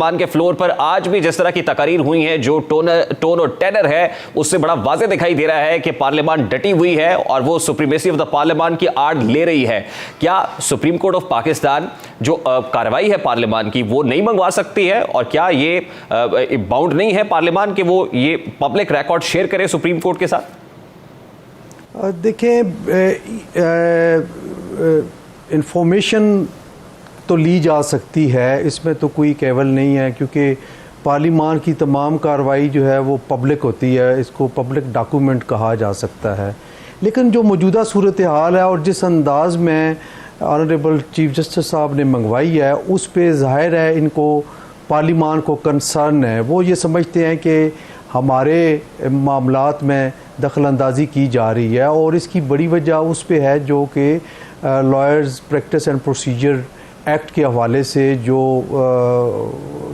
पार्लियामान के फ्लोर पर आज भी जिस तरह की तकारीर हुई हैं, जो टोन और टेनर है, उससे बड़ा वाज़ेह दिखाई दे रहा है कि पार्लियामान डटी हुई है और वो सुप्रीमेसी ऑफ द पार्लियामान की आड़ ले रही है। क्या सुप्रीम कोर्ट ऑफ पाकिस्तान जो कार्रवाई है पार्लियामान की वो नहीं मंगवा सकती है, और क्या ये बाउंड नहीं है पार्लियामान कि वो ये पब्लिक रिकॉर्ड शेयर करे सुप्रीम कोर्ट के साथ? देखें, इंफॉर्मेशन तो ली जा सकती है, इसमें तो कोई केवल नहीं है, क्योंकि पार्लियामान की तमाम कार्रवाई जो है वो पब्लिक होती है, इसको पब्लिक डॉक्यूमेंट कहा जा सकता है। लेकिन जो मौजूदा सूरत हाल है और जिस अंदाज़ में ऑनरेबल चीफ जस्टिस साहब ने मंगवाई है, उस पे ज़ाहिर है इनको पार्लियामान को कंसर्न है। वो ये समझते हैं कि हमारे मामलात में दखल अंदाज़ी की जा रही है, और इसकी बड़ी वजह उस पे है जो कि lawyers practice and procedure act के हवाले से जो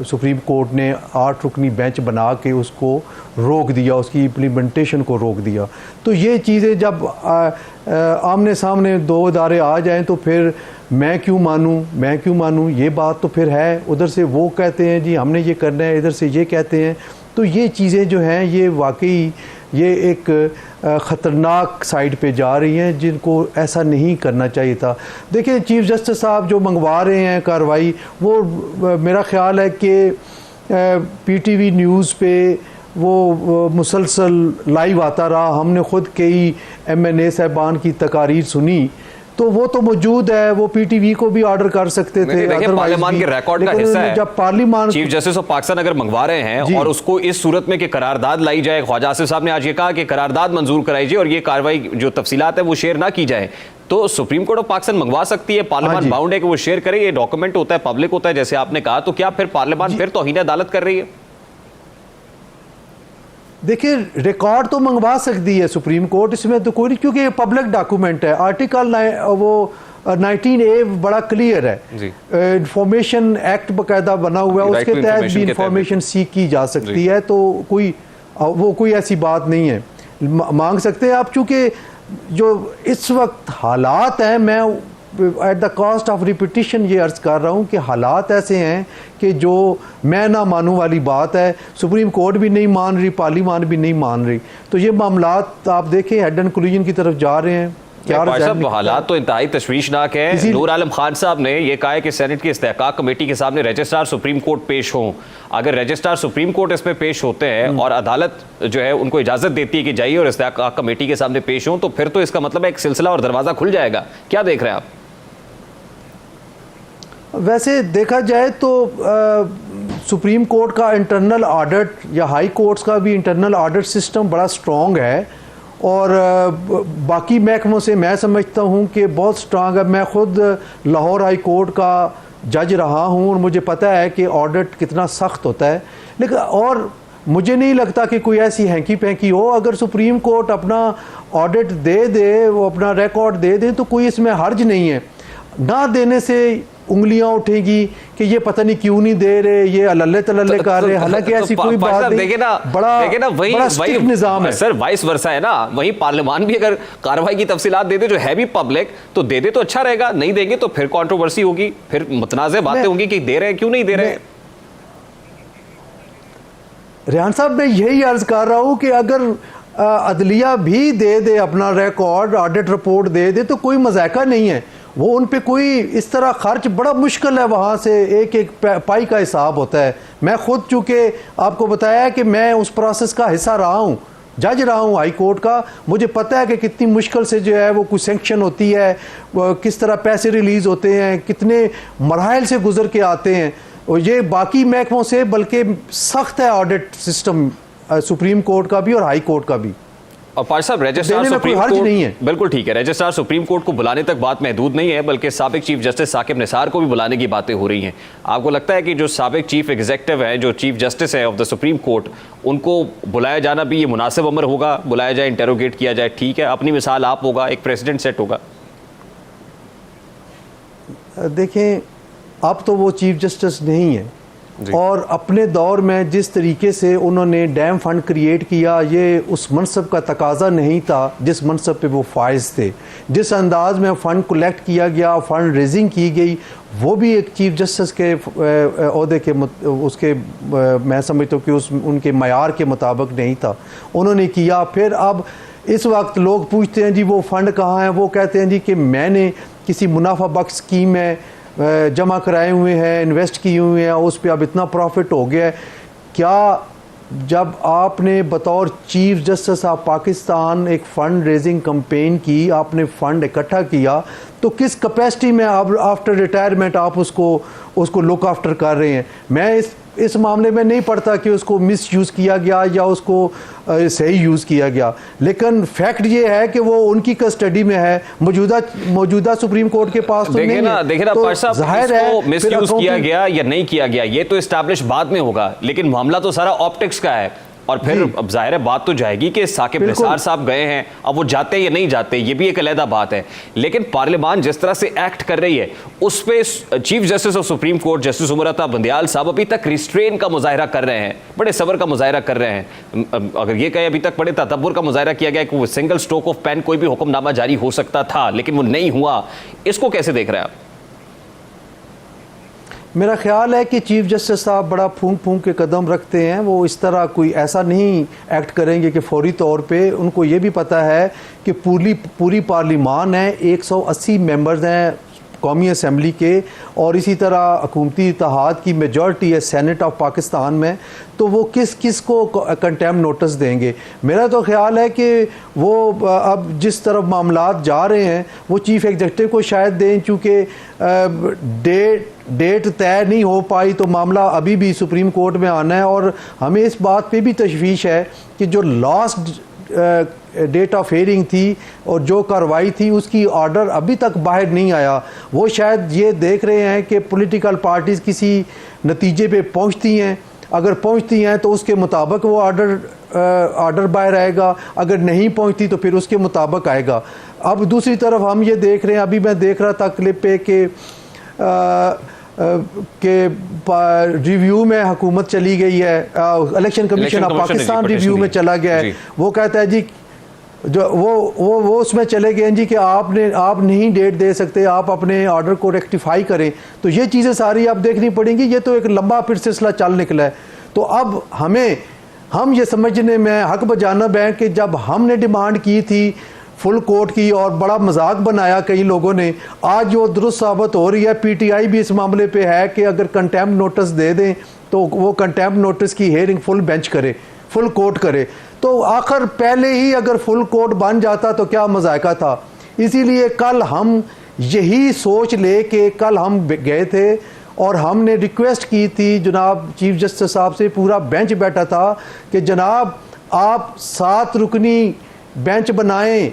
सुप्रीम कोर्ट ने 8 रुकनी बेंच बना के उसको रोक दिया, उसकी इम्प्लीमेंटेशन को रोक दिया। तो ये चीज़ें जब आमने सामने दो इदारे आ जाएं तो फिर मैं क्यों मानूं, ये बात तो फिर है। उधर से वो कहते हैं जी हमने ये करना है, इधर से ये कहते हैं। तो ये चीज़ें जो हैं ये वाकई ये एक ख़तरनाक साइड पे जा रही हैं, जिनको ऐसा नहीं करना चाहिए था। देखिए, चीफ जस्टिस साहब जो मंगवा रहे हैं कार्रवाई, वो मेरा ख़्याल है कि पीटीवी न्यूज़ पे वो मुसलसल लाइव आता रहा। हमने ख़ुद कई MNA साहबान की तकारीर सुनी, तो वो तो मौजूद है, वो पीटीवी को भी ऑर्डर कर सकते थे। पार्लियामान के रिकॉर्ड का हिस्सा है। जब पार्लियामान चीफ जस्टिस ऑफ पाकिस्तान अगर मंगवा रहे हैं और उसको इस सूरत में कि करारदाद लाई जाए, ख्वाजा आसिफ साहब ने आज ये कहा कि करारदाद मंजूर कराई जाए और ये कार्रवाई जो तफसीलात है वो शेयर ना की जाए, तो सुप्रीम कोर्ट ऑफ पाकिस्तान मंगवा सकती है। पार्लियामान बाउंड है कि वो शेयर करे, ये डॉक्यूमेंट होता है, पब्लिक होता है, जैसे आपने कहा। तो क्या फिर पार्लियामान फिर तौहीन अदालत कर रही है? देखिए, रिकॉर्ड तो मंगवा सकती है सुप्रीम कोर्ट, इसमें तो कोई नहीं, क्योंकि ये पब्लिक डॉक्यूमेंट है। आर्टिकल वो 19A बड़ा क्लियर है। इंफॉर्मेशन एक्ट बकायदा बना हुआ है, उसके तहत भी इंफॉर्मेशन सीख की जा सकती है। तो कोई ऐसी बात नहीं है, मांग सकते हैं आप। चूँकि जो इस वक्त हालात हैं, मैं at the cost of repetition ये अर्ज़ कर रहा हूँ कि हालात ऐसे हैं कि जो मैं ना मानूं वाली बात है। सुप्रीम कोर्ट भी नहीं मान रही, पार्लियामान भी नहीं मान रही। तो ये मामलात आप देखें हेड एंड कोलिजन की तरफ जा रहे हैं। हालात तो इंतहाई तशवीशनाक है। नूर आलम खान साहब ने यह कहा है कि सेनेट की इस्तेहकाक कमेटी के सामने रजिस्ट्रार सुप्रीम कोर्ट पेश हों। अगर रजिस्ट्रार सुप्रीम कोर्ट इसमें पेश होते हैं और अदालत जो है उनको इजाजत देती है कि जाइए और इस्तेहकाक कमेटी के सामने पेश हों, तो फिर तो इसका मतलब है एक सिलसिला और दरवाजा खुल जाएगा। क्या देख रहे हैं आप? वैसे देखा जाए तो सुप्रीम कोर्ट का इंटरनल ऑडिट या हाई कोर्ट्स का भी इंटरनल ऑडिट सिस्टम बड़ा स्ट्रॉन्ग है, और बाकी महकमों से मैं समझता हूँ कि बहुत स्ट्रॉन्ग है। मैं ख़ुद लाहौर हाई कोर्ट का जज रहा हूँ और मुझे पता है कि ऑडिट कितना सख्त होता है। लेकिन और मुझे नहीं लगता कि कोई ऐसी हैंकी पैंकी हो। अगर सुप्रीम कोर्ट अपना ऑडिट दे दे, वो अपना रिकॉर्ड दे दे, तो कोई इसमें हर्ज नहीं है। ना देने से उंगलियां उठेगी कि ये पता नहीं क्यों नहीं दे रहे, ये अल्ले तल्ले कर रहे, हालांकि ऐसी कोई बात नहीं। देखे ना, वही निजाम है सर, वाइस वर्सा है ना। वही पार्लियामान भी अगर कार्रवाई की तफसीलात दे दे जो है भी पब्लिक, तो दे दे तो अच्छा रहेगा। नहीं देंगे तो फिर कंट्रोवर्सी होगी, फिर मुतनाज़ बातें होंगी कि दे रहे हैं क्यों नहीं दे रहे। रेहान साहब, मैं यही अर्ज कर रहा हूँ कि अगर अदलिया भी दे दे अपना रिकॉर्ड, ऑडिट रिपोर्ट दे दे, तो कोई मजाका नहीं है। वो उन पे कोई इस तरह खर्च बड़ा मुश्किल है, वहाँ से एक एक पाई का हिसाब होता है। मैं खुद चूँकि आपको बताया है कि मैं उस प्रोसेस का हिस्सा रहा हूँ, जज रहा हूँ हाई कोर्ट का, मुझे पता है कि कितनी मुश्किल से जो है वो कुछ सेंक्शन होती है, किस तरह पैसे रिलीज़ होते हैं, कितने मराहल से गुजर के आते हैं। और ये बाकी महकमों से बल्कि सख्त है ऑडिट सिस्टम, सुप्रीम कोर्ट का भी और हाई कोर्ट का भी। और पार्टी साहब, रजिस्ट्रार सुप्रीम कोर्ट नहीं है, बिल्कुल ठीक है, रजिस्ट्रार सुप्रीम कोर्ट को बुलाने तक बात महदूद नहीं है, बल्कि साबिक चीफ जस्टिस साकिब निसार को भी बुलाने की बातें हो रही हैं। आपको लगता है कि जो साबिक चीफ एग्जीक्यूटिव है, जो चीफ जस्टिस है ऑफ द सुप्रीम कोर्ट, उनको बुलाया जाना भी ये मुनासिब अमर होगा? बुलाया जाए, इंटेरोगेट किया जाए, ठीक है, अपनी मिसाल आप होगा, एक प्रेसिडेंट सेट होगा। देखें, अब तो वो चीफ जस्टिस नहीं है, और अपने दौर में जिस तरीके से उन्होंने डैम फंड क्रिएट किया, ये उस मनसब का तकाजा नहीं था जिस मनसब पे वो फाइज थे। जिस अंदाज में फ़ंड कलेक्ट किया गया, फ़ंड रेजिंग की गई, वो भी एक चीफ जस्टिस के ओहदे के उसके मैं समझता हूँ कि उनके मयार के मुताबिक नहीं था, उन्होंने किया। फिर अब इस वक्त लोग पूछते हैं जी वो फ़ंड कहाँ है, वो कहते हैं जी कि मैंने किसी मुनाफा बख्श स्कीम में जमा कराए हुए हैं, इन्वेस्ट किए हुए हैं, उस पर अब इतना प्रॉफिट हो गया है। क्या जब आपने बतौर चीफ जस्टिस ऑफ पाकिस्तान एक फ़ंड रेजिंग कैंपेन की, आपने फ़ंड इकट्ठा किया, तो किस कैपेसिटी में आप आफ्टर रिटायरमेंट आप उसको लुक आफ्टर कर रहे हैं? मैं इस मामले में नहीं पढ़ता कि उसको मिस यूज़ किया गया या उसको सही यूज़ किया गया, लेकिन फैक्ट ये है कि वो उनकी कस्टडी में है, मौजूदा सुप्रीम कोर्ट के पास तो देखिए नहीं है। देखिए ना तो पाश साहब, जाहिर है मिस यूज किया गया या नहीं किया गया ये तो एस्टैब्लिश बाद में होगा, लेकिन मामला तो सारा ऑप्टिक्स का है। और फिर अब जाहिर है बात तो जाएगी कि साकिब निसार साहब गए हैं, अब वो जाते या नहीं जाते ये भी एक अलग बात है। लेकिन पार्लियामान जिस तरह से एक्ट कर रही है उस पे chief justice of Supreme Court justice Umar Ata Bandial साहब अभी तक रिस्ट्रेन का मुजाहरा कर रहे हैं, बड़े सब्र का मुजाहरा कर रहे हैं। अगर ये कहे अभी तक बड़े तदब्बुर का मुजाहरा किया गया कि सिंगल स्ट्रोक ऑफ पेन कोई भी हुक्मनामा जारी हो सकता था लेकिन वो नहीं हुआ, इसको कैसे देख रहे हैं आप? मेरा ख्याल है कि चीफ जस्टिस साहब बड़ा फूंक फूंक के कदम रखते हैं, वो इस तरह कोई ऐसा नहीं एक्ट करेंगे कि फौरी तौर पे। उनको ये भी पता है कि पूरी पार्लियामान है, 180 मेंबर्स हैं कौमी असम्बली के, और इसी तरह हुकूमती इत्तेहाद की मेजॉरिटी है सेनेट ऑफ पाकिस्तान में, तो वो किस को कंटेम्प्ट नोटिस देंगे? मेरा तो ख्याल है कि वो अब जिस तरफ मामलात जा रहे हैं वो चीफ एग्जीक्यूटिव को शायद दें, चूँकि डेट तय नहीं हो पाई तो मामला अभी भी सुप्रीम कोर्ट में आना है। और हमें इस बात पे भी तशवीश है कि जो लास्ट डेट ऑफ हेयरिंग थी और जो कार्रवाई थी उसकी ऑर्डर अभी तक बाहर नहीं आया। वो शायद ये देख रहे हैं कि पॉलिटिकल पार्टीज़ किसी नतीजे पे पहुंचती हैं, अगर पहुंचती हैं तो उसके मुताबिक वो ऑर्डर बाहर आएगा, अगर नहीं पहुंचती तो फिर उसके मुताबिक आएगा। अब दूसरी तरफ हम ये देख रहे हैं, अभी मैं देख रहा था क्लिप पे कि रिव्यू में हुकूमत चली गई है, election commission of Pakistan review में चला गया है। वो कहता है जी जो वो उसमें चले गए जी कि आप नहीं डेट दे सकते, आप अपने ऑर्डर को रेक्टिफाई करें। तो ये चीज़ें सारी आप देखनी पड़ेंगी, ये तो एक लंबा फिर सिलसिला चल निकला है। तो अब हम ये समझने में हक बजानब है कि जब हमने डिमांड की थी फुल कोर्ट की और बड़ा मजाक बनाया कई लोगों ने, आज वो दुरुस्त साबित हो रही है। पीटीआई भी इस मामले पे है कि अगर कंटेम्प्ट नोटिस दे दें तो वो कंटेम्प्ट नोटिस की हेयरिंग फुल बेंच करे, फुल कोर्ट करे। तो आखिर पहले ही अगर फुल कोर्ट बन जाता तो क्या मजाका था। इसीलिए कल हम यही सोच ले के कल हम गए थे और हमने रिक्वेस्ट की थी जनाब चीफ जस्टिस साहब से, पूरा बेंच बैठा था कि जनाब आप 7 रुकनी बेंच बनाएं